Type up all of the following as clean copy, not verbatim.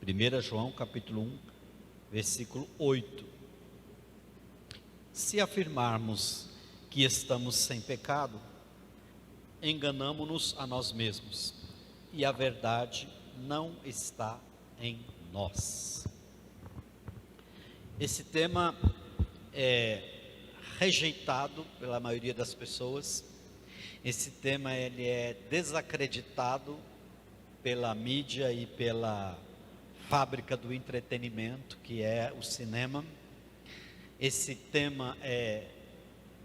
1 João capítulo 1, versículo 8. Se afirmarmos que estamos sem pecado, enganamo-nos a nós mesmos, e a verdade não está em nós. Esse tema é rejeitado pela maioria das pessoas. Esse tema ele é desacreditado pela mídia e pela fábrica do entretenimento, que é o cinema. Esse tema é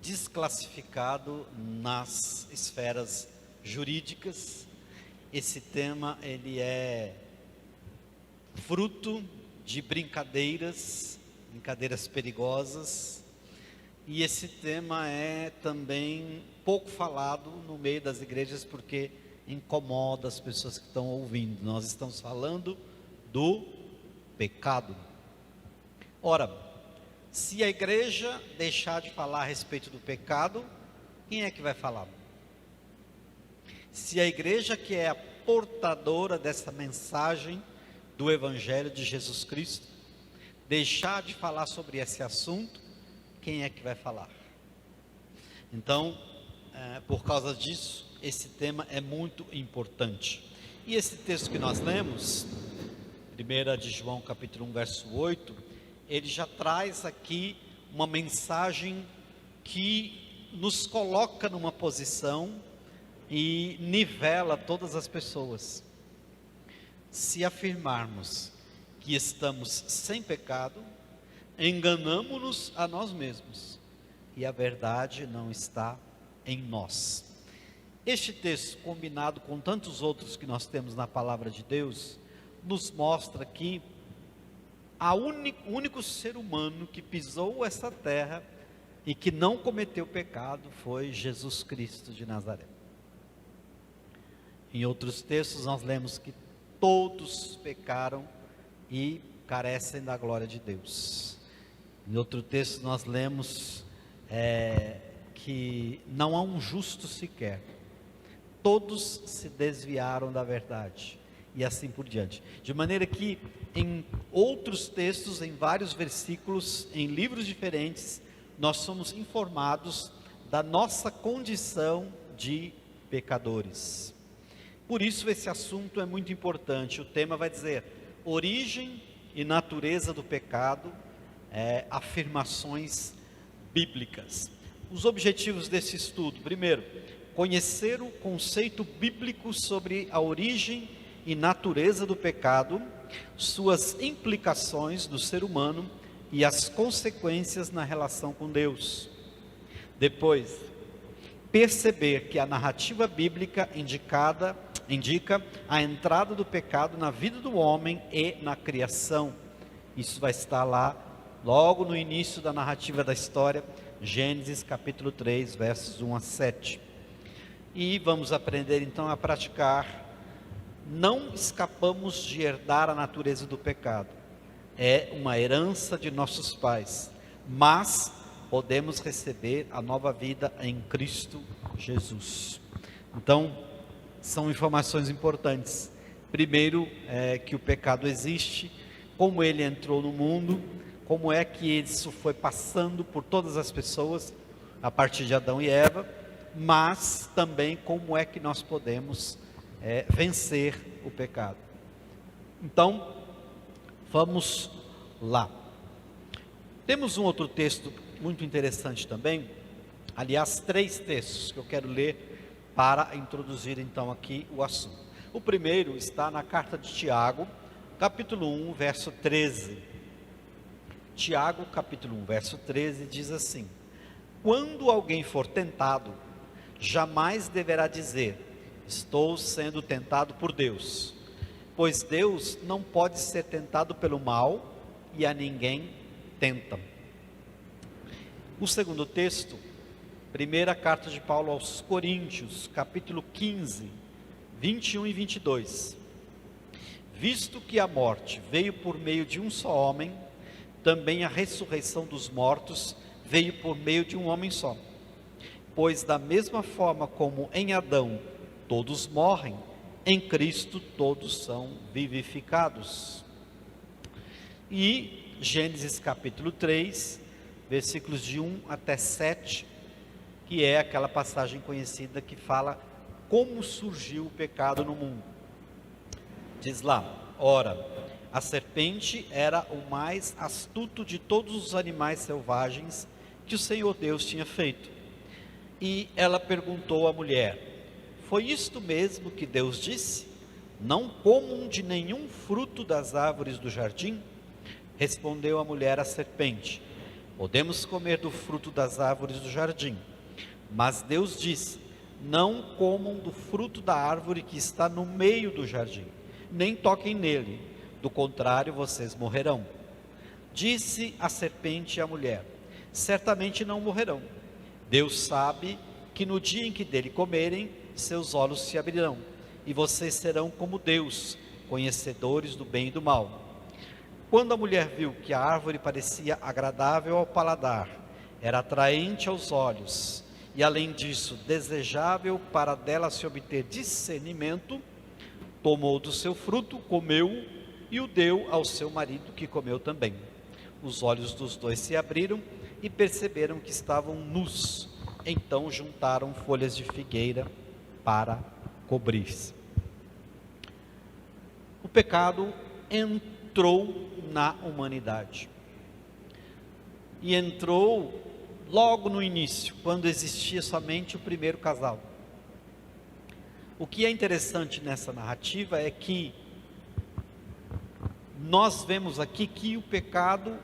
desclassificado nas esferas jurídicas. Esse tema ele é fruto de brincadeiras perigosas, e esse tema é também pouco falado no meio das igrejas porque incomoda as pessoas que estão ouvindo. Nós estamos falando do pecado. Ora, se a igreja deixar de falar a respeito do pecado, quem é que vai falar? Se a igreja, que é a portadora dessa mensagem do Evangelho de Jesus Cristo, deixar de falar sobre esse assunto, quem é que vai falar? Então, por causa disso, esse tema é muito importante. E esse texto que nós lemos, 1 de João capítulo 1, verso 8, ele já traz aqui uma mensagem que nos coloca numa posição e nivela todas as pessoas. Se afirmarmos que estamos sem pecado, enganamo-nos a nós mesmos, e a verdade não está em nós. Este texto, combinado com tantos outros que nós temos na palavra de Deus, nos mostra que o único ser humano que pisou essa terra e que não cometeu pecado foi Jesus Cristo de Nazaré. Em outros textos nós lemos que todos pecaram e carecem da glória de Deus. Em outro texto nós lemos que não há um justo sequer, todos se desviaram da verdade, e assim por diante. De maneira que em outros textos, em vários versículos, em livros diferentes, nós somos informados da nossa condição de pecadores. Por isso esse assunto é muito importante. O tema vai dizer origem e natureza do pecado, afirmações bíblicas. Os objetivos desse estudo: primeiro, conhecer o conceito bíblico sobre a origem e natureza do pecado, suas implicações no ser humano e as consequências na relação com Deus. Depois, perceber que a narrativa bíblica indica a entrada do pecado na vida do homem e na criação. Isso vai estar lá logo no início da narrativa da história, Gênesis capítulo 3, versos 1 a 7. E vamos aprender então a praticar. Não escapamos de herdar a natureza do pecado, é uma herança de nossos pais, mas podemos receber a nova vida em Cristo Jesus. Então, são informações importantes. Primeiro, que o pecado existe, como ele entrou no mundo, como é que isso foi passando por todas as pessoas, a partir de Adão e Eva, mas também como é que nós podemos vencer o pecado. Então, vamos lá. Temos um outro texto muito interessante também, aliás, 3 textos que eu quero ler para introduzir então aqui o assunto. O primeiro está na carta de Tiago, capítulo 1, verso 13. Tiago, capítulo 1, verso 13, diz assim: quando alguém for tentado, jamais deverá dizer: estou sendo tentado por Deus, pois Deus não pode ser tentado pelo mal, e a ninguém tenta. O segundo texto, primeira carta de Paulo aos Coríntios, capítulo 15, 21 e 22. Visto que a morte veio por meio de um só homem, também a ressurreição dos mortos veio por meio de um homem só. Pois da mesma forma como em Adão todos morrem, em Cristo todos são vivificados. E Gênesis capítulo 3, versículos de 1 até 7, que é aquela passagem conhecida que fala como surgiu o pecado no mundo. Diz lá: ora, a serpente era o mais astuto de todos os animais selvagens que o Senhor Deus tinha feito. E ela perguntou à mulher: foi isto mesmo que Deus disse? Não comam de nenhum fruto das árvores do jardim? Respondeu a mulher à serpente: podemos comer do fruto das árvores do jardim. Mas Deus disse: não comam do fruto da árvore que está no meio do jardim, nem toquem nele, do contrário vocês morrerão. Disse a serpente à mulher: certamente não morrerão. Deus sabe que no dia em que dele comerem, seus olhos se abrirão, e vocês serão como Deus, conhecedores do bem e do mal. Quando a mulher viu que a árvore parecia agradável ao paladar, era atraente aos olhos, e além disso, desejável para dela se obter discernimento, tomou do seu fruto, comeu e o deu ao seu marido, que comeu também. Os olhos dos dois se abriram e perceberam que estavam nus. Então juntaram folhas de figueira para cobrir-se. O pecado entrou na humanidade. E entrou logo no início, quando existia somente o primeiro casal. O que é interessante nessa narrativa é que nós vemos aqui que o pecado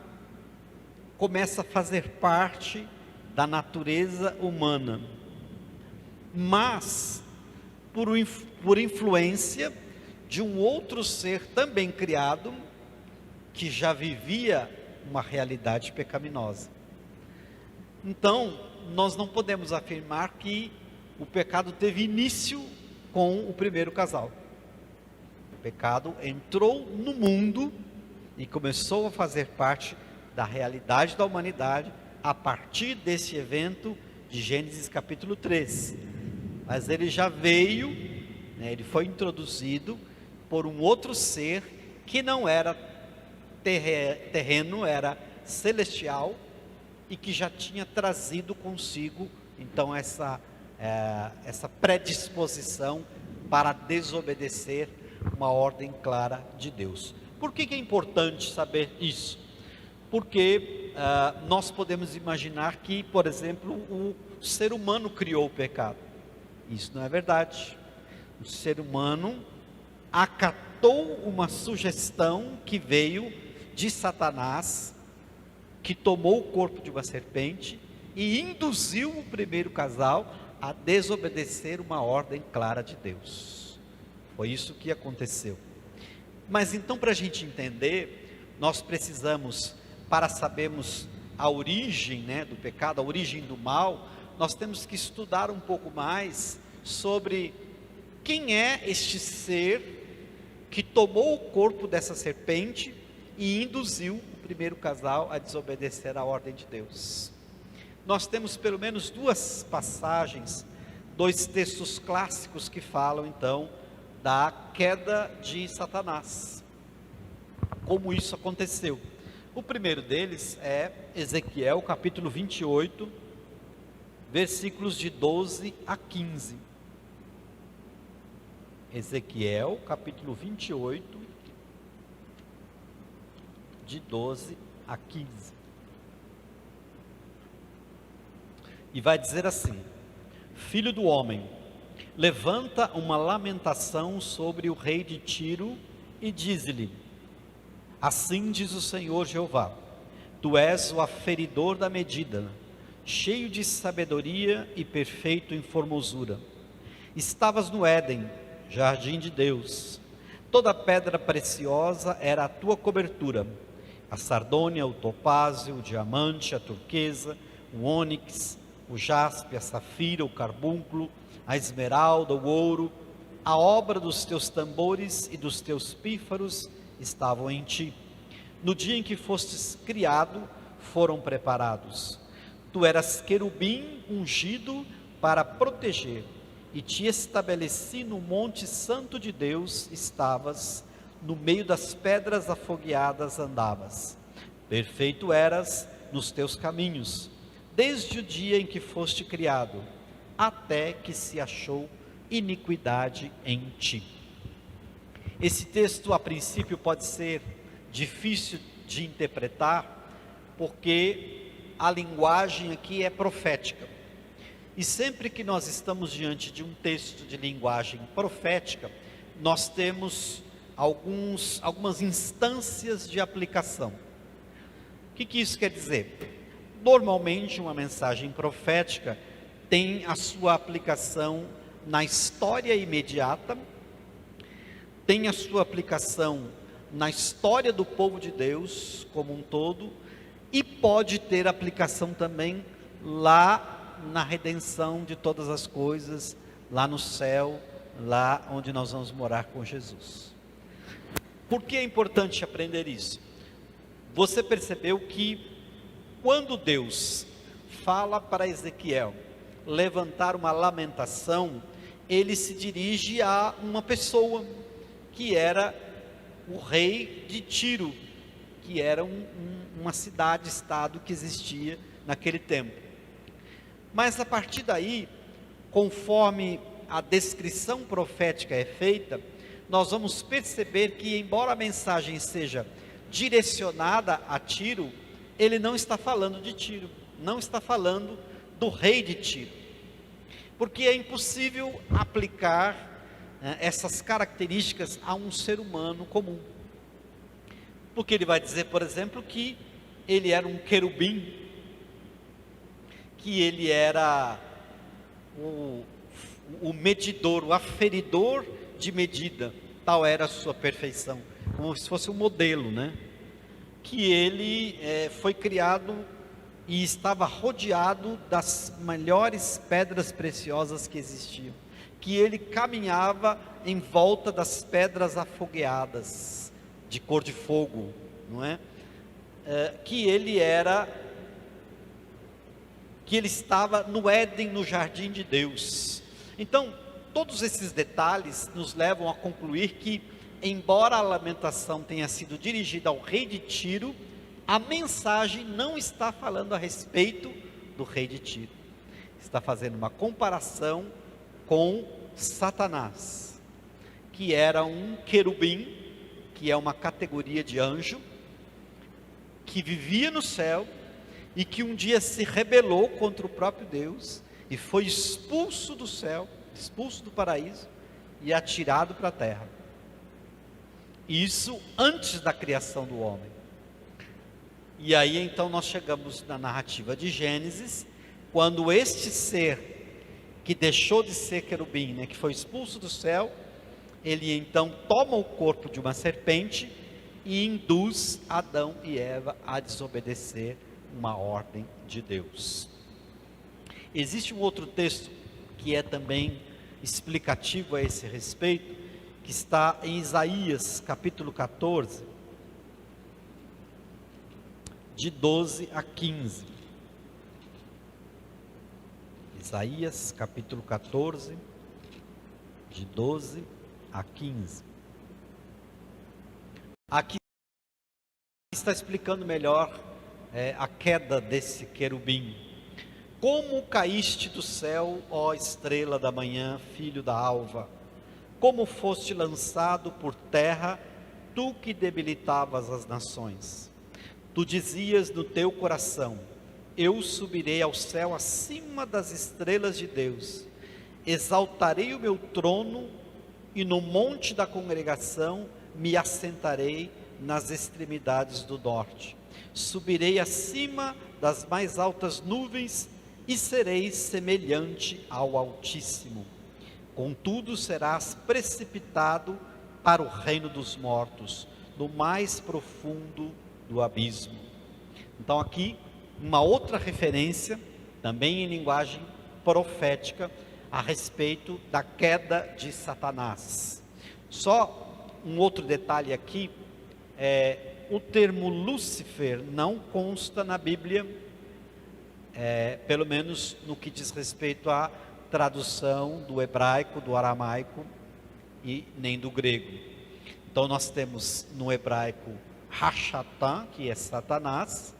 começa a fazer parte da natureza humana, mas por influência de um outro ser também criado, que já vivia uma realidade pecaminosa. Então, nós não podemos afirmar que o pecado teve início com o primeiro casal. O pecado entrou no mundo e começou a fazer parte da realidade da humanidade a partir desse evento de Gênesis capítulo 3. Mas ele já veio, ele foi introduzido por um outro ser que não era terreno, era celestial, e que já tinha trazido consigo então essa predisposição para desobedecer uma ordem clara de Deus. Por que é importante saber isso? Porque nós podemos imaginar que, por exemplo, o ser humano criou o pecado. Isso não é verdade. O ser humano acatou uma sugestão que veio de Satanás, que tomou o corpo de uma serpente e induziu o primeiro casal a desobedecer uma ordem clara de Deus. Foi isso que aconteceu. Mas então, para a gente entender, nós precisamos, para sabermos a origem do pecado, a origem do mal, nós temos que estudar um pouco mais sobre quem é este ser que tomou o corpo dessa serpente e induziu o primeiro casal a desobedecer a ordem de Deus. Nós temos pelo menos duas passagens, dois textos clássicos que falam então da queda de Satanás, como isso aconteceu. O primeiro deles é Ezequiel capítulo 28, versículos de 12 a 15. Ezequiel capítulo 28, de 12 a 15. E vai dizer assim: filho do homem, levanta uma lamentação sobre o rei de Tiro e diz-lhe: assim diz o Senhor Jeová, tu és o aferidor da medida, cheio de sabedoria e perfeito em formosura. Estavas no Éden, jardim de Deus. Toda pedra preciosa era a tua cobertura: a sardônia, o topázio, o diamante, a turquesa, o ônix, o jaspe, a safira, o carbúnculo, a esmeralda, o ouro. A obra dos teus tambores e dos teus pífaros estavam em ti. No dia em que fostes criado, foram preparados. Tu eras querubim ungido para proteger, e te estabeleci no monte santo de Deus, estavas no meio das pedras afogueadas andavas. Perfeito eras nos teus caminhos, desde o dia em que foste criado, até que se achou iniquidade em ti. Esse texto, a princípio, pode ser difícil de interpretar, porque a linguagem aqui é profética. E sempre que nós estamos diante de um texto de linguagem profética, nós temos algumas instâncias de aplicação. O que isso quer dizer? Normalmente, uma mensagem profética tem a sua aplicação na história imediata, tem a sua aplicação na história do povo de Deus como um todo, e pode ter aplicação também lá na redenção de todas as coisas, lá no céu, lá onde nós vamos morar com Jesus. Por que é importante aprender isso? Você percebeu que quando Deus fala para Ezequiel levantar uma lamentação, ele se dirige a uma pessoa que era o rei de Tiro, que era uma cidade-estado que existia naquele tempo. Mas a partir daí, conforme a descrição profética é feita, nós vamos perceber que, embora a mensagem seja direcionada a Tiro, ele não está falando de Tiro, não está falando do rei de Tiro, porque é impossível aplicar essas características a um ser humano comum. Porque ele vai dizer, por exemplo, que ele era um querubim, que ele era o medidor, o aferidor de medida, tal era a sua perfeição, como se fosse um modelo, né? Que ele foi criado e estava rodeado das melhores pedras preciosas que existiam, que ele caminhava em volta das pedras afogueadas, de cor de fogo, não é? Que ele estava no Éden, no jardim de Deus. Então, todos esses detalhes nos levam a concluir que, embora a lamentação tenha sido dirigida ao rei de Tiro, a mensagem não está falando a respeito do rei de Tiro, está fazendo uma comparação com Satanás, que era um querubim, que é uma categoria de anjo, que vivia no céu e que um dia se rebelou contra o próprio Deus e foi expulso do céu, expulso do paraíso e atirado para a terra. Isso antes da criação do homem. E aí então nós chegamos na narrativa de Gênesis, quando este ser que deixou de ser querubim, né, que foi expulso do céu, ele então toma o corpo de uma serpente e induz Adão e Eva a desobedecer uma ordem de Deus. Existe um outro texto que é também explicativo a esse respeito, que está em Isaías capítulo 14, de 12 a 15. Isaías capítulo 14, de 12 a 15. Aqui está explicando melhor a queda desse querubim. Como caíste do céu, ó estrela da manhã, filho da alva, como foste lançado por terra, tu que debilitavas as nações. Tu dizias no teu coração: eu subirei ao céu acima das estrelas de Deus, exaltarei o meu trono e no monte da congregação me assentarei nas extremidades do norte. Subirei acima das mais altas nuvens e serei semelhante ao Altíssimo. Contudo serás precipitado para o reino dos mortos, no mais profundo do abismo. Então aqui uma outra referência, também em linguagem profética, a respeito da queda de Satanás. Só um outro detalhe aqui, o termo Lúcifer não consta na Bíblia, pelo menos no que diz respeito à tradução do hebraico, do aramaico e nem do grego. Então nós temos no hebraico Rachatan, que é Satanás,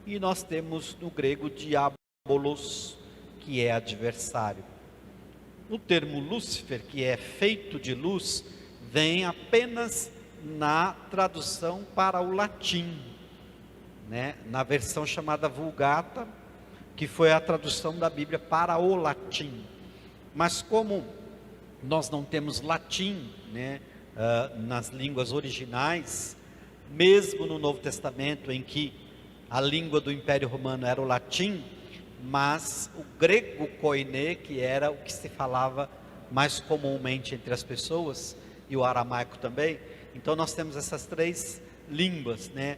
e nós temos no grego Diabolos, que é adversário. O termo Lúcifer, que é feito de luz, vem apenas na tradução para o latim, né? Na versão chamada Vulgata, que foi a tradução da Bíblia para o latim. Mas como nós não temos latim, né, nas línguas originais, mesmo no Novo Testamento, em que a língua do Império Romano era o latim, mas o grego koiné, que era o que se falava mais comumente entre as pessoas, e o aramaico também. Então nós temos essas três línguas, né?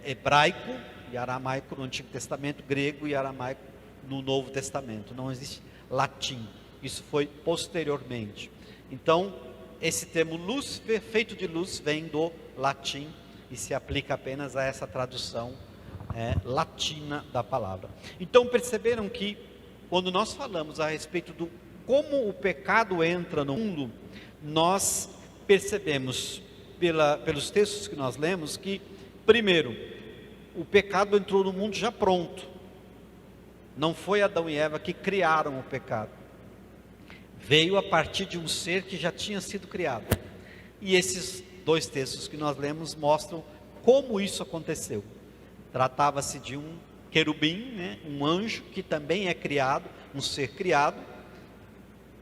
Hebraico e aramaico no Antigo Testamento, grego e aramaico no Novo Testamento. Não existe latim, isso foi posteriormente. Então esse termo Lúcifer, feito de luz, vem do latim e se aplica apenas a essa tradução latina da palavra. Então perceberam que quando nós falamos a respeito do como o pecado entra no mundo, nós percebemos pelos textos que nós lemos que, primeiro, o pecado entrou no mundo já pronto. Não foi Adão e Eva que criaram o pecado. Veio a partir de um ser que já tinha sido criado. E esses dois textos que nós lemos mostram como isso aconteceu. Tratava-se de um querubim, né, um anjo que também é criado, um ser criado,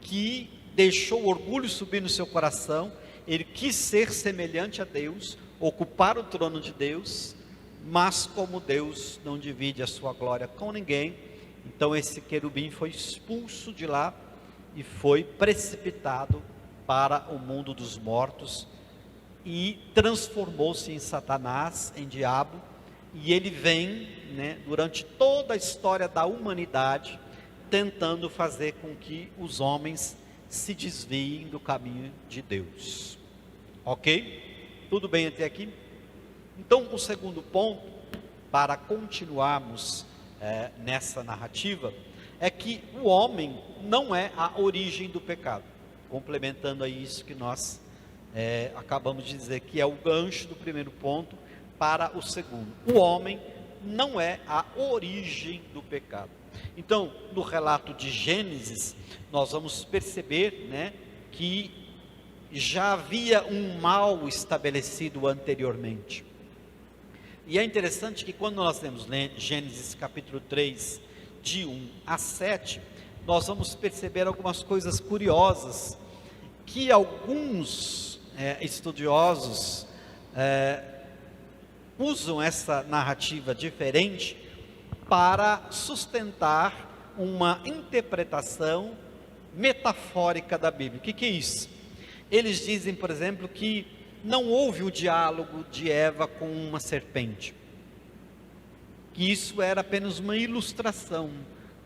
que deixou o orgulho subir no seu coração. Ele quis ser semelhante a Deus, ocupar o trono de Deus, mas como Deus não divide a sua glória com ninguém, então esse querubim foi expulso de lá e foi precipitado para o mundo dos mortos e transformou-se em Satanás, em diabo. E ele vem, né, durante toda a história da humanidade, tentando fazer com que os homens se desviem do caminho de Deus. Ok? Tudo bem até aqui? Então, o segundo ponto, para continuarmos nessa narrativa, é que o homem não é a origem do pecado. Complementando a isso que nós acabamos de dizer, que é o gancho do primeiro ponto para o segundo. O homem não é a origem do pecado. Então, no relato de Gênesis, nós vamos perceber, né, que já havia um mal estabelecido anteriormente. E é interessante que quando nós temos Gênesis capítulo 3, de 1 a 7, nós vamos perceber algumas coisas curiosas, que alguns estudiosos usam essa narrativa diferente para sustentar uma interpretação metafórica da Bíblia. O que é isso? Eles dizem, por exemplo, que não houve o diálogo de Eva com uma serpente, que isso era apenas uma ilustração,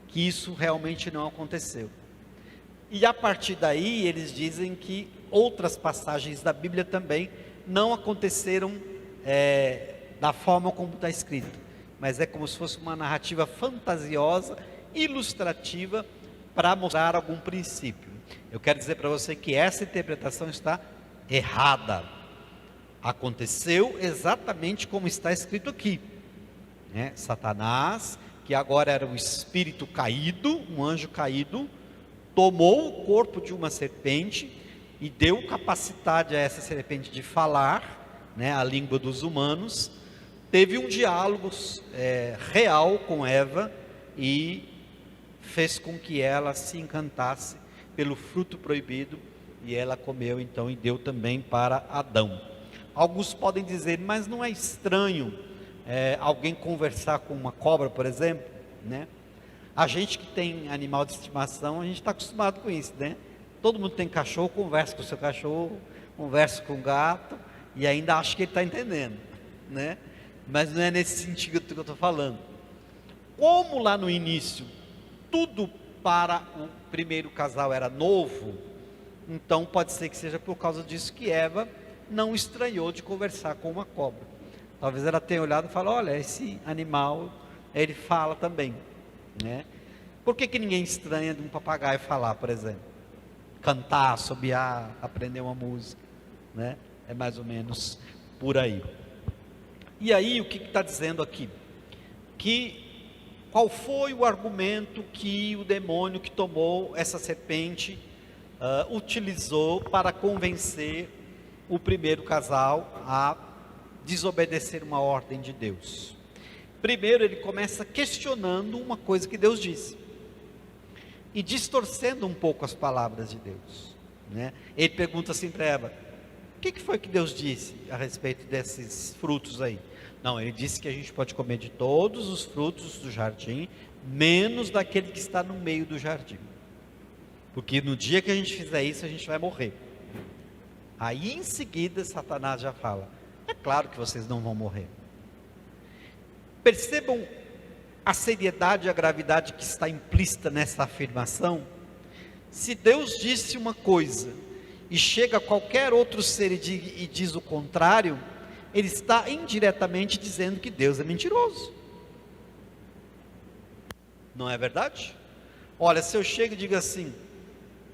que isso realmente não aconteceu. E a partir daí eles dizem que outras passagens da Bíblia também não aconteceram da forma como está escrito, mas é como se fosse uma narrativa fantasiosa, ilustrativa, para mostrar algum princípio. Eu quero dizer para você que essa interpretação está errada. Aconteceu exatamente como está escrito aqui, né? Satanás, que agora era um espírito caído, um anjo caído, tomou o corpo de uma serpente e deu capacidade a essa serpente de falar, né, a língua dos humanos. Teve um diálogo real com Eva e fez com que ela se encantasse pelo fruto proibido, e ela comeu então e deu também para Adão. Alguns podem dizer, mas não é estranho alguém conversar com uma cobra, por exemplo, né? A gente que tem animal de estimação, a gente está acostumado com isso, né? Todo mundo tem cachorro, conversa com o seu cachorro, conversa com o gato, e ainda acha que ele está entendendo, né? Mas não é nesse sentido que eu estou falando. Como lá no início, tudo para o primeiro casal era novo, então pode ser que seja por causa disso que Eva não estranhou de conversar com uma cobra. Talvez ela tenha olhado e falado, olha, esse animal, ele fala também, né? Por que ninguém estranha de um papagaio falar, por exemplo? Cantar, assobiar, aprender uma música, né? É mais ou menos por aí. E aí, o que está dizendo aqui? Qual foi o argumento que o demônio que tomou essa serpente utilizou para convencer o primeiro casal a desobedecer uma ordem de Deus? Primeiro, ele começa questionando uma coisa que Deus disse e distorcendo um pouco as palavras de Deus, né? Ele pergunta assim para Eva: o que foi que Deus disse a respeito desses frutos aí? Não, ele disse que a gente pode comer de todos os frutos do jardim, menos daquele que está no meio do jardim, porque no dia que a gente fizer isso, a gente vai morrer. Aí em seguida Satanás já fala: é claro que vocês não vão morrer. Percebam a seriedade e a gravidade que está implícita nessa afirmação. Se Deus disse uma coisa e chega qualquer outro ser e diz o contrário, ele está indiretamente dizendo que Deus é mentiroso. Não é verdade? Olha, se eu chego e digo assim: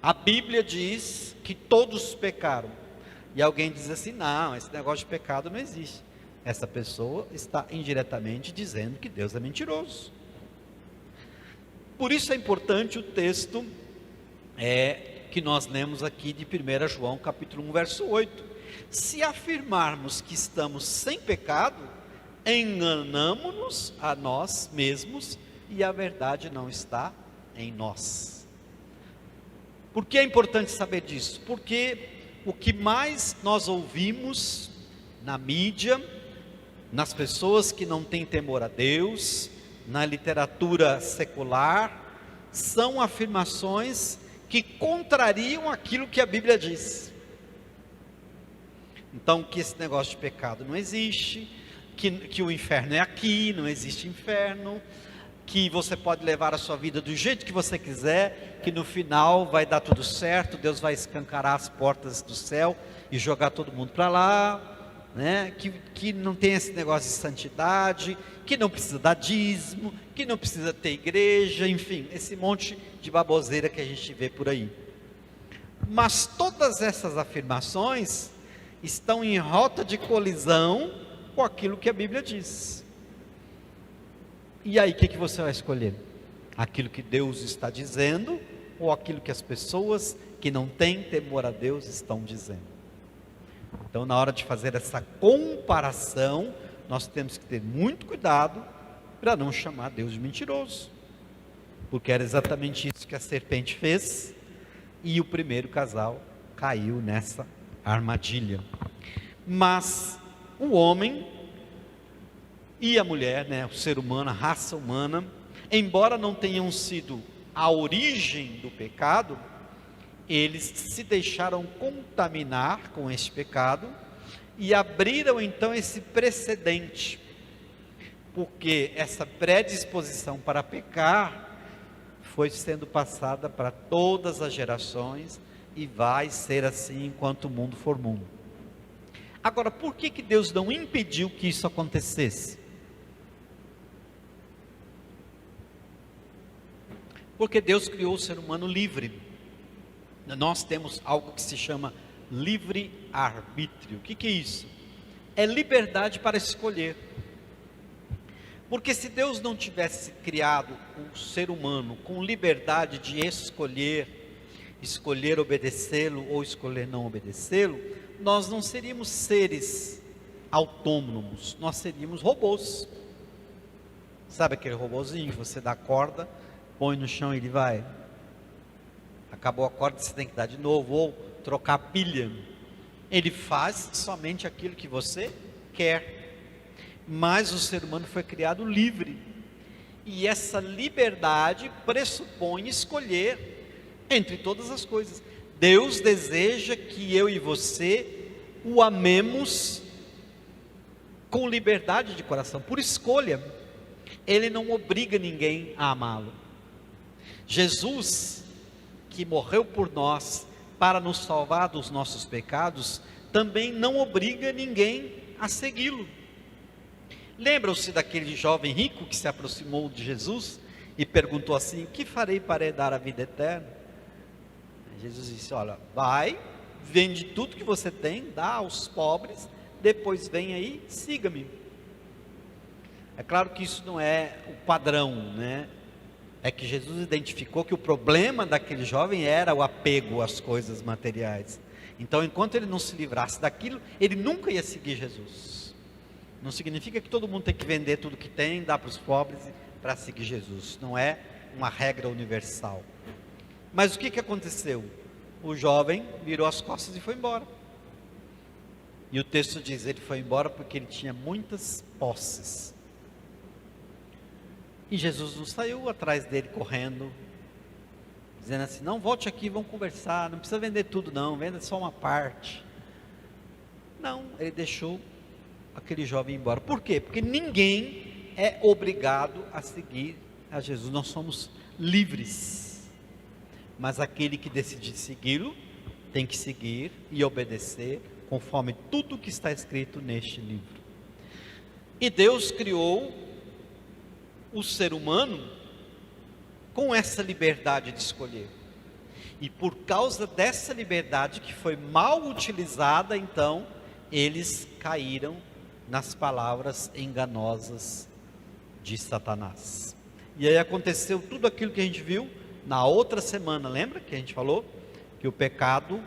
a Bíblia diz que todos pecaram, e alguém diz assim: não, esse negócio de pecado não existe. Essa pessoa está indiretamente dizendo que Deus é mentiroso. Por isso é importante o texto que nós lemos aqui de 1 João capítulo 1, verso 8. Se afirmarmos que estamos sem pecado, enganamo-nos a nós mesmos e a verdade não está em nós. Por que é importante saber disso? Porque o que mais nós ouvimos na mídia, nas pessoas que não têm temor a Deus, na literatura secular, são afirmações que contrariam aquilo que a Bíblia diz. Então, que esse negócio de pecado não existe, que o inferno é aqui, não existe inferno, que você pode levar a sua vida do jeito que você quiser, que no final vai dar tudo certo, Deus vai escancarar as portas do céu e jogar todo mundo para lá, né? Que não tem esse negócio de santidade, que não precisa dar dízimo, que não precisa ter igreja, enfim, esse monte de baboseira que a gente vê por aí. Mas todas essas afirmações estão em rota de colisão com aquilo que a Bíblia diz. E aí, o que você vai escolher? Aquilo que Deus está dizendo, ou aquilo que as pessoas que não têm temor a Deus estão dizendo? Então, na hora de fazer essa comparação, nós temos que ter muito cuidado para não chamar Deus de mentiroso, porque era exatamente isso que a serpente fez, e o primeiro casal caiu nessa armadilha. Mas o homem e a mulher, né, o ser humano, a raça humana, embora não tenham sido a origem do pecado, eles se deixaram contaminar com este pecado e abriram então esse precedente, porque essa predisposição para pecar foi sendo passada para todas as gerações e vai ser assim enquanto o mundo for mundo. Agora, por que Deus não impediu que isso acontecesse? Porque Deus criou o ser humano livre. Nós temos algo que se chama livre-arbítrio. O que é isso? É liberdade para escolher. Porque se Deus não tivesse criado o ser humano com liberdade de escolher obedecê-lo ou escolher não obedecê-lo, nós não seríamos seres autônomos, nós seríamos robôs. Sabe aquele robôzinho que você dá a corda, põe no chão e ele vai? Acabou a corda, você tem que dar de novo, ou trocar a pilha. Ele faz somente aquilo que você quer. Mas o ser humano foi criado livre, e essa liberdade pressupõe escolher entre todas as coisas. Deus deseja que eu e você o amemos com liberdade de coração, por escolha. Ele não obriga ninguém a amá-lo. Jesus, que morreu por nós para nos salvar dos nossos pecados, também não obriga ninguém a segui-lo. Lembram-se daquele jovem rico que se aproximou de Jesus e perguntou assim: o que farei para herdar a vida eterna? Jesus disse: olha, vai, vende tudo que você tem, dá aos pobres, depois vem aí, siga-me. É claro que isso não é o padrão, né? É que Jesus identificou que o problema daquele jovem era o apego às coisas materiais. Então, enquanto ele não se livrasse daquilo, ele nunca ia seguir Jesus. Não significa que todo mundo tem que vender tudo que tem, dar para os pobres para seguir Jesus. Não é uma regra universal. Mas o que aconteceu? O jovem virou as costas e foi embora. E o texto diz, ele foi embora porque ele tinha muitas posses. E Jesus não saiu atrás dele correndo, dizendo assim, não, volte aqui, vamos conversar, não precisa vender tudo não, venda só uma parte. Não, ele deixou aquele jovem embora. Por quê? Porque ninguém é obrigado a seguir a Jesus, nós somos livres. Mas aquele que decidir segui-lo, tem que seguir e obedecer, conforme tudo que está escrito neste livro. E Deus criou o ser humano com essa liberdade de escolher. E por causa dessa liberdade que foi mal utilizada, então, eles caíram nas palavras enganosas de Satanás. E aí aconteceu tudo aquilo que a gente viu na outra semana, lembra que a gente falou? Que o pecado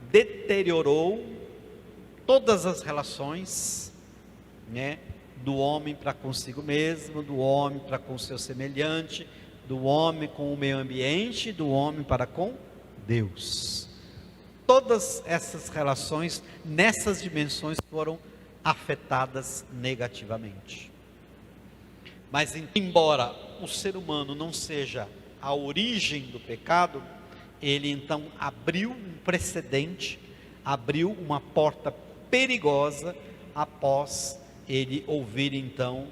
deteriorou todas as relações, né? Do homem para consigo mesmo, do homem para com seu semelhante, do homem com o meio ambiente, do homem para com Deus. Todas essas relações, nessas dimensões, foram afetadas negativamente. Mas embora o ser humano não seja a origem do pecado, ele então abriu um precedente, abriu uma porta perigosa após ele ouvir então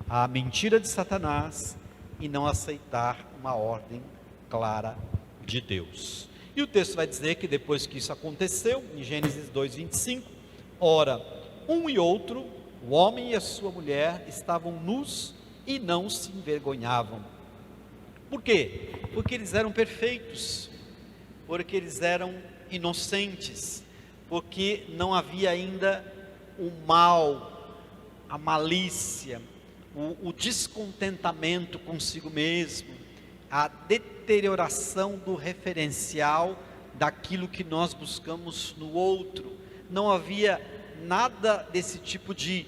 a mentira de Satanás e não aceitar uma ordem clara de Deus. E o texto vai dizer que depois que isso aconteceu, em Gênesis 2:25, ora, um e outro, o homem e a sua mulher, estavam nus e não se envergonhavam. Por quê? Porque eles eram perfeitos, porque eles eram inocentes, porque não havia ainda o mal, a malícia, o descontentamento consigo mesmo, a deterioração do referencial daquilo que nós buscamos no outro. Não havia nada desse tipo de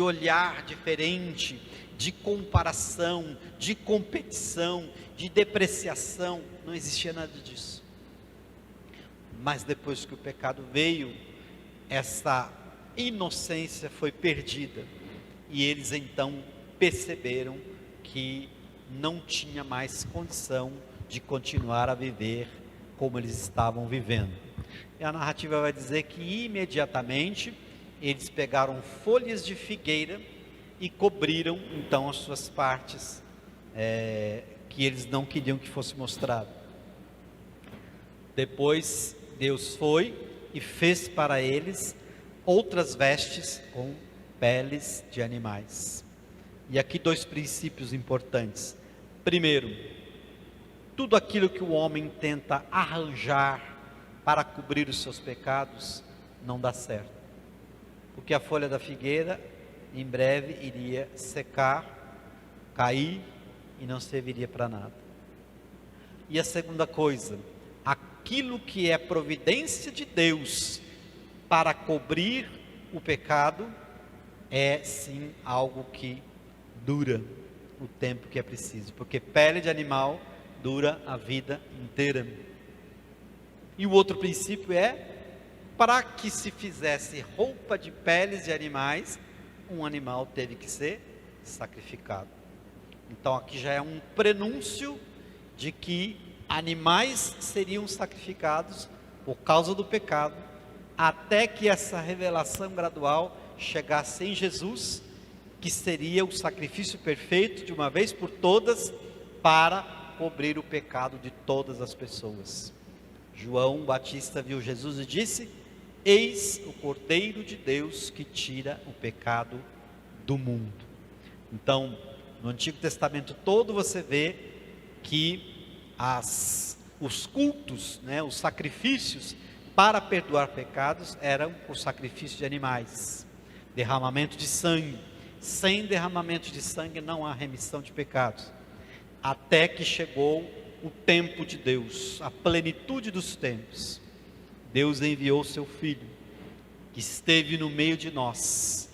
olhar diferente, de comparação, de competição, de depreciação. Não existia nada disso. Mas depois que o pecado veio, essa inocência foi perdida, e eles então perceberam que não tinha mais condição de continuar a viver como eles estavam vivendo. E a narrativa vai dizer que imediatamente eles pegaram folhas de figueira e cobriram então as suas partes que eles não queriam que fosse mostrado. Depois Deus foi e fez para eles outras vestes com peles de animais. E aqui dois princípios importantes. Primeiro, tudo aquilo que o homem tenta arranjar para cobrir os seus pecados não dá certo, porque a folha da figueira em breve iria secar, cair e não serviria para nada. E a segunda coisa, aquilo que é providência de Deus para cobrir o pecado é sim algo que dura o tempo que é preciso, porque pele de animal dura a vida inteira. E o outro princípio é, para que se fizesse roupa de peles de animais, um animal teve que ser sacrificado. Então aqui já é um prenúncio de que animais seriam sacrificados por causa do pecado, até que essa revelação gradual chegasse em Jesus, que seria o sacrifício perfeito de uma vez por todas, para cobrir o pecado de todas as pessoas. João Batista viu Jesus e disse: eis o Cordeiro de Deus que tira o pecado do mundo. Então, no Antigo Testamento todo você vê que os cultos, os sacrifícios para perdoar pecados eram o sacrifício de animais, derramamento de sangue. Sem derramamento de sangue não há remissão de pecados. Até que chegou o tempo de Deus, a plenitude dos tempos. Deus enviou seu Filho, que esteve no meio de nós,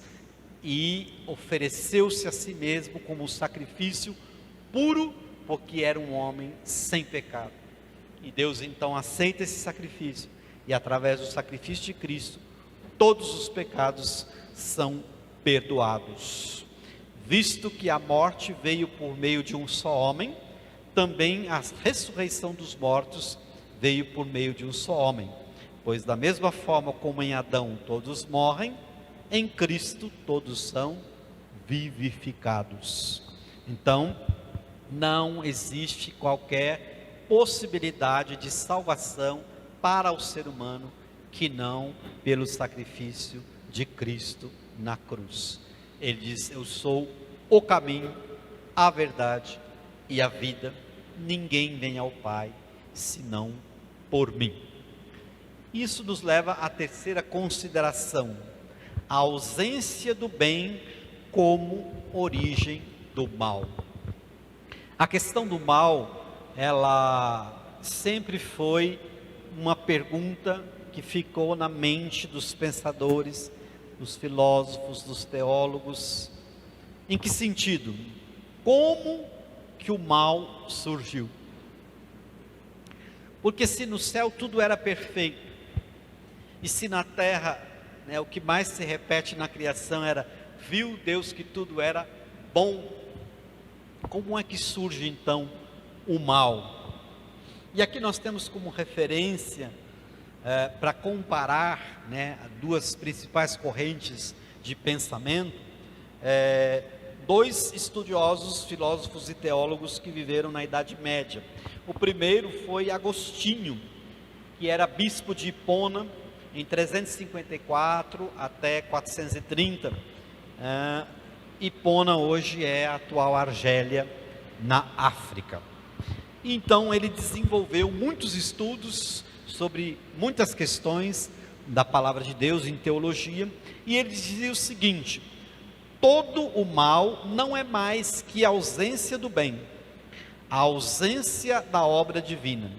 e ofereceu-se a si mesmo como um sacrifício puro, porque era um homem sem pecado. E Deus então aceita esse sacrifício, e através do sacrifício de Cristo, todos os pecados são perdoados. Visto que a morte veio por meio de um só homem, também a ressurreição dos mortos veio por meio de um só homem. Pois da mesma forma como em Adão todos morrem, em Cristo todos são vivificados. Então, não existe qualquer possibilidade de salvação para o ser humano que não pelo sacrifício de Cristo na cruz. Ele diz: eu sou o caminho, a verdade e a vida. Ninguém vem ao Pai senão por mim. Isso nos leva à terceira consideração: a ausência do bem como origem do mal. A questão do mal, ela sempre foi uma pergunta que ficou na mente dos pensadores, dos filósofos, dos teólogos. Em que sentido? Como que o mal surgiu? Porque se no céu tudo era perfeito, e se na terra, o que mais se repete na criação era: viu Deus que tudo era bom, como é que surge então o mal? E aqui nós temos como referência, para comparar, duas principais correntes de pensamento, dois estudiosos, filósofos e teólogos que viveram na Idade Média. O primeiro foi Agostinho, que era bispo de Hipona, em 354 até 430. Hipona hoje é a atual Argélia, na África. Então ele desenvolveu muitos estudos sobre muitas questões da palavra de Deus em teologia, e ele dizia o seguinte: todo o mal não é mais que a ausência do bem, a ausência da obra divina.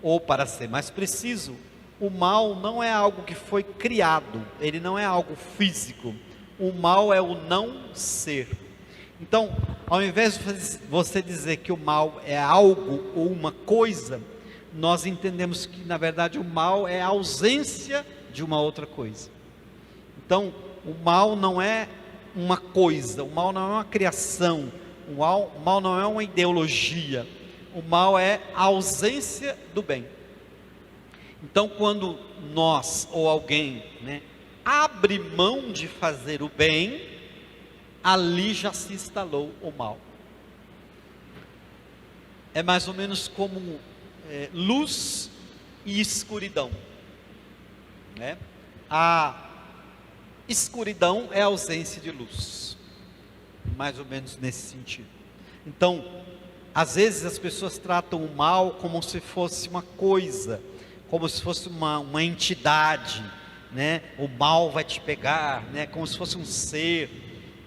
Ou, para ser mais preciso, o mal não é algo que foi criado, ele não é algo físico. O mal é o não ser. Então, ao invés de você dizer que o mal é algo ou uma coisa, nós entendemos que na verdade o mal é a ausência de uma outra coisa. Então, o mal não é uma coisa, o mal não é uma criação, o mal não é uma ideologia, o mal é a ausência do bem. Então, quando nós ou alguém abre mão de fazer o bem, ali já se instalou o mal. É mais ou menos como luz e escuridão, A escuridão é a ausência de luz, mais ou menos nesse sentido. Então, às vezes as pessoas tratam o mal como se fosse uma coisa, como se fosse uma entidade, o mal vai te pegar, como se fosse um ser,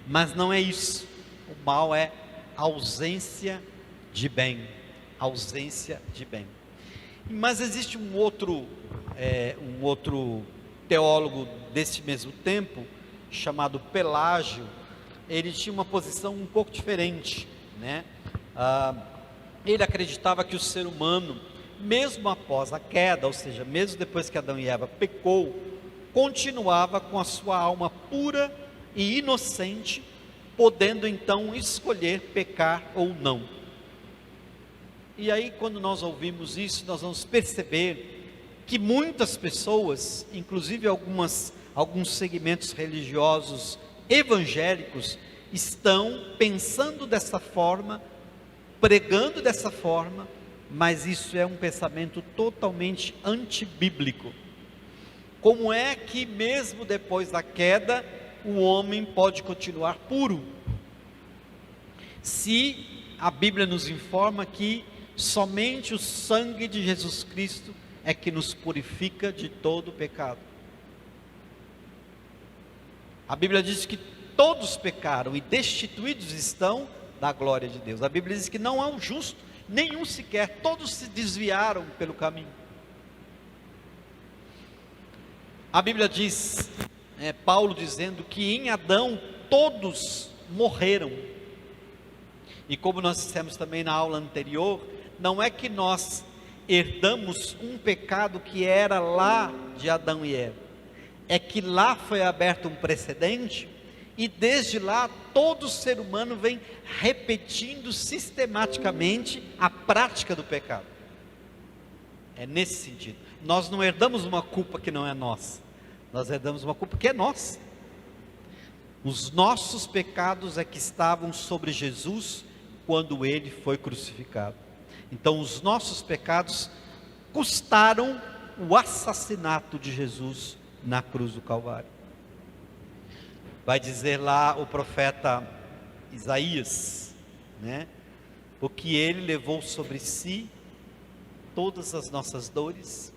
mas não é isso. O mal é ausência de bem, ausência de bem. Mas existe um outro teólogo desse mesmo tempo, chamado Pelágio. Ele tinha uma posição um pouco diferente, ele acreditava que o ser humano, mesmo após a queda, ou seja, mesmo depois que Adão e Eva pecou, continuava com a sua alma pura e inocente, podendo então escolher pecar ou não. E aí, quando nós ouvimos isso, nós vamos perceber que muitas pessoas, inclusive alguns segmentos religiosos evangélicos, estão pensando dessa forma, pregando dessa forma, mas isso é um pensamento totalmente antibíblico. Como é que mesmo depois da queda, o homem pode continuar puro? Se a Bíblia nos informa que somente o sangue de Jesus Cristo é que nos purifica de todo pecado. A Bíblia diz que todos pecaram e destituídos estão da glória de Deus. A Bíblia diz que não há um justo, nenhum sequer, todos se desviaram pelo caminho. A Bíblia diz, Paulo dizendo que em Adão todos morreram. E como nós dissemos também na aula anterior, não é que nós herdamos um pecado que era lá de Adão e Eva, é que lá foi aberto um precedente, e desde lá todo ser humano vem repetindo sistematicamente a prática do pecado. É nesse sentido. Nós não herdamos uma culpa que não é nossa, nós herdamos uma culpa que é nossa. Os nossos pecados é que estavam sobre Jesus quando ele foi crucificado. Então os nossos pecados custaram o assassinato de Jesus na cruz do Calvário. Vai dizer lá o profeta Isaías, porque ele levou sobre si todas as nossas dores,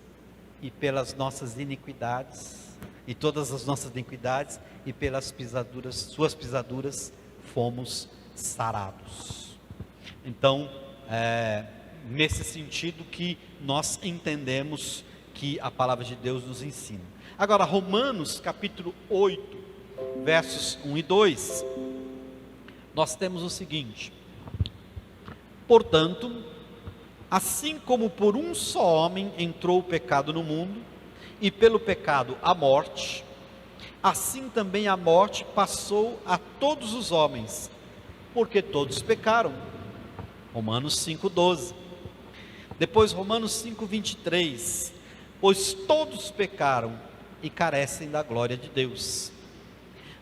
e pelas nossas iniquidades, e todas as nossas iniquidades, e pelas pisaduras, suas pisaduras, fomos sarados. Então, nesse sentido que nós entendemos que a palavra de Deus nos ensina. Agora, Romanos capítulo 8, versos 1 e 2, nós temos o seguinte: portanto, assim como por um só homem entrou o pecado no mundo, e pelo pecado a morte, assim também a morte passou a todos os homens, porque todos pecaram. Romanos 5,12. Depois Romanos 5,23. Pois todos pecaram e carecem da glória de Deus.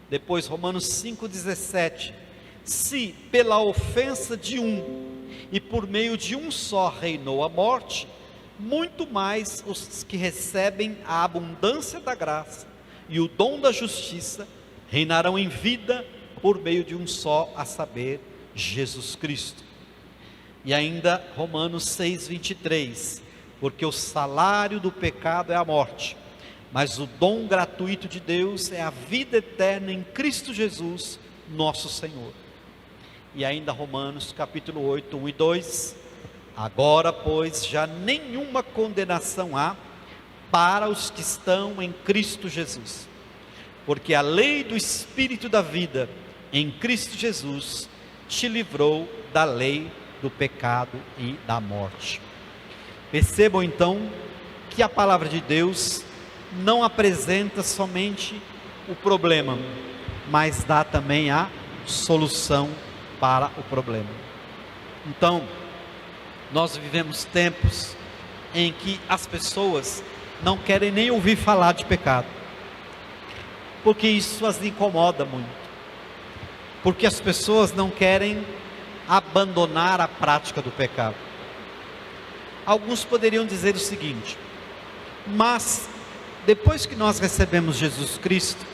Depois Romanos 5,17. Se pela ofensa de um, e por meio de um só reinou a morte, muito mais os que recebem a abundância da graça e o dom da justiça reinarão em vida por meio de um só, a saber, Jesus Cristo. E ainda Romanos 6,23, porque o salário do pecado é a morte, mas o dom gratuito de Deus é a vida eterna em Cristo Jesus, nosso Senhor. E ainda Romanos capítulo 8, 1 e 2, agora pois já nenhuma condenação há para os que estão em Cristo Jesus, porque a lei do Espírito da vida em Cristo Jesus te livrou da lei do pecado e da morte. Percebam então que a palavra de Deus não apresenta somente o problema, mas dá também a solução para o problema. Então, nós vivemos tempos em que as pessoas não querem nem ouvir falar de pecado, porque isso as incomoda muito, porque as pessoas não querem abandonar a prática do pecado. Alguns poderiam dizer o seguinte: mas depois que nós recebemos Jesus Cristo,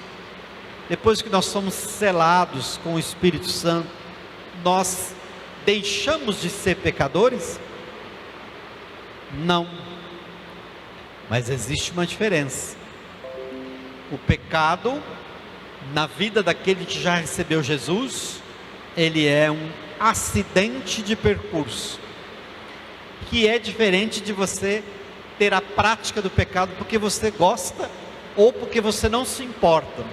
depois que nós somos selados com o Espírito Santo, nós deixamos de ser pecadores? Não, mas existe uma diferença. O pecado na vida daquele que já recebeu Jesus, ele é um acidente de percurso, que é diferente de você ter a prática do pecado porque você gosta ou porque você não se importa.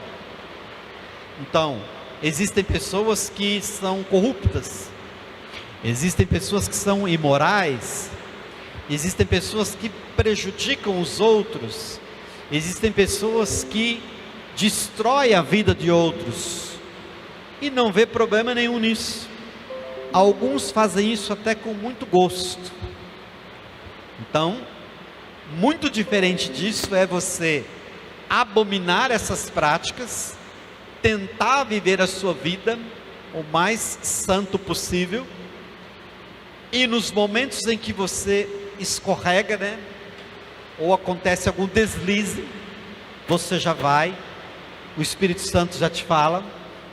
Então, existem pessoas que são corruptas, existem pessoas que são imorais, existem pessoas que prejudicam os outros, existem pessoas que destroem a vida de outros e não vê problema nenhum nisso. Alguns fazem isso até com muito gosto. Então, muito diferente disso é você abominar essas práticas, tentar viver a sua vida o mais santo possível, e nos momentos em que você escorrega, ou acontece algum deslize, você já vai, o Espírito Santo já te fala,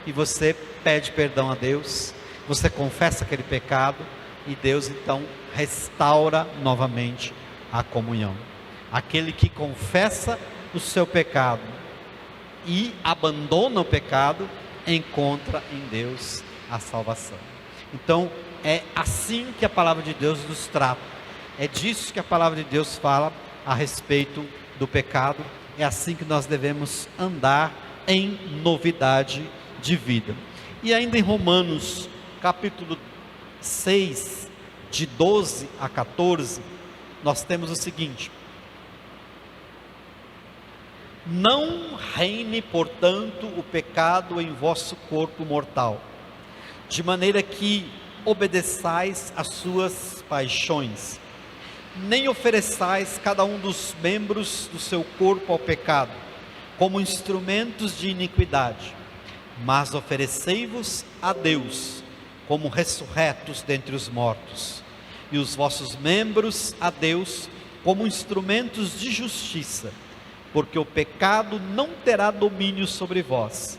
e você pede perdão a Deus, você confessa aquele pecado, e Deus então restaura novamente a comunhão. Aquele que confessa o seu pecado e abandona o pecado, encontra em Deus a salvação. Então, é assim que a palavra de Deus nos trata. É disso que a palavra de Deus fala a respeito do pecado. É assim que nós devemos andar em novidade de vida. E ainda em Romanos, capítulo 6, de 12 a 14, nós temos o seguinte: não reine, portanto, o pecado em vosso corpo mortal, de maneira que obedeçais às suas paixões, nem ofereçais cada um dos membros do seu corpo ao pecado, como instrumentos de iniquidade, mas oferecei-vos a Deus, como ressurretos dentre os mortos, e os vossos membros a Deus, como instrumentos de justiça, porque o pecado não terá domínio sobre vós,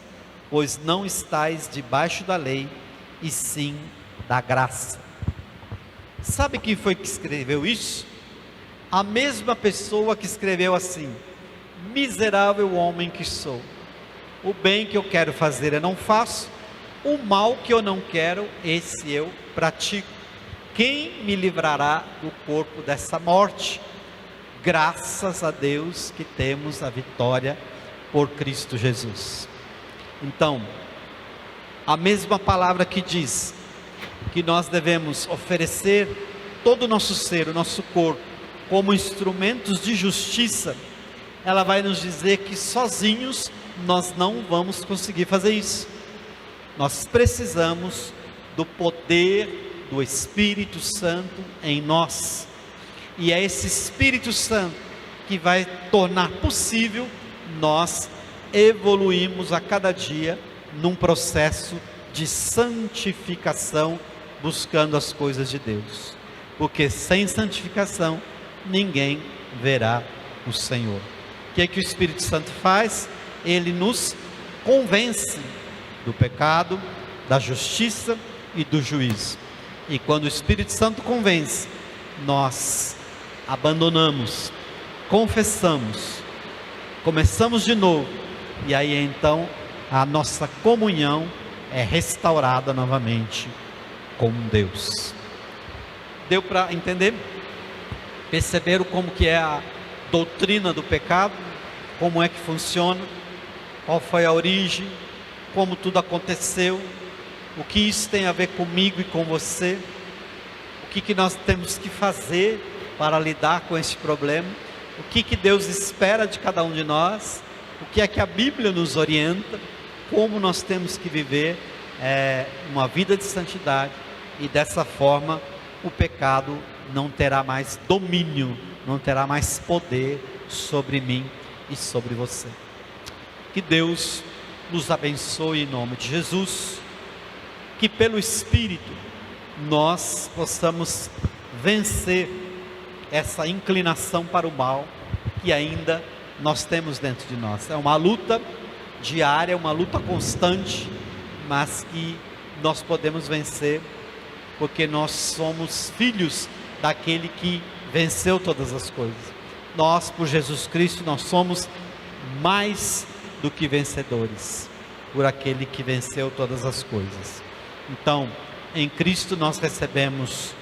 pois não estáis debaixo da lei, e sim da graça. Sabe quem foi que escreveu isso? A mesma pessoa que escreveu assim: miserável homem que sou, o bem que eu quero fazer eu não faço, o mal que eu não quero, esse eu pratico. Quem me livrará do corpo dessa morte? Graças a Deus que temos a vitória por Cristo Jesus. Então, a mesma palavra que diz que nós devemos oferecer todo o nosso ser, o nosso corpo, como instrumentos de justiça, ela vai nos dizer que sozinhos nós não vamos conseguir fazer isso. Nós precisamos do poder do Espírito Santo em nós. E é esse Espírito Santo que vai tornar possível nós evoluirmos a cada dia num processo de santificação, buscando as coisas de Deus. Porque sem santificação ninguém verá o Senhor. O que é que o Espírito Santo faz? Ele nos convence do pecado, da justiça e do juízo. E quando o Espírito Santo convence, nós abandonamos, confessamos, começamos de novo, e aí então a nossa comunhão é restaurada novamente com Deus. Deu para entender? Perceberam como que é a doutrina do pecado? Como é que funciona? Qual foi a origem? Como tudo aconteceu? O que isso tem a ver comigo e com você? O que nós temos que fazer para lidar com esse problema? O que Deus espera de cada um de nós? O que é que a Bíblia nos orienta? Como nós temos que viver uma vida de santidade, e dessa forma o pecado não terá mais domínio, não terá mais poder sobre mim e sobre você. Que Deus nos abençoe em nome de Jesus, que pelo Espírito nós possamos vencer essa inclinação para o mal que ainda nós temos dentro de nós. É uma luta diária, uma luta constante, mas que nós podemos vencer, porque nós somos filhos daquele que venceu todas as coisas. Nós, por Jesus Cristo, nós somos mais do que vencedores, por aquele que venceu todas as coisas. Então, em Cristo nós recebemos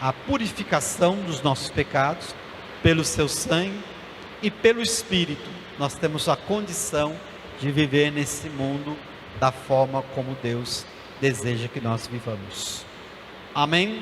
a purificação dos nossos pecados, pelo seu sangue, e pelo Espírito nós temos a condição de viver nesse mundo da forma como Deus deseja que nós vivamos. Amém?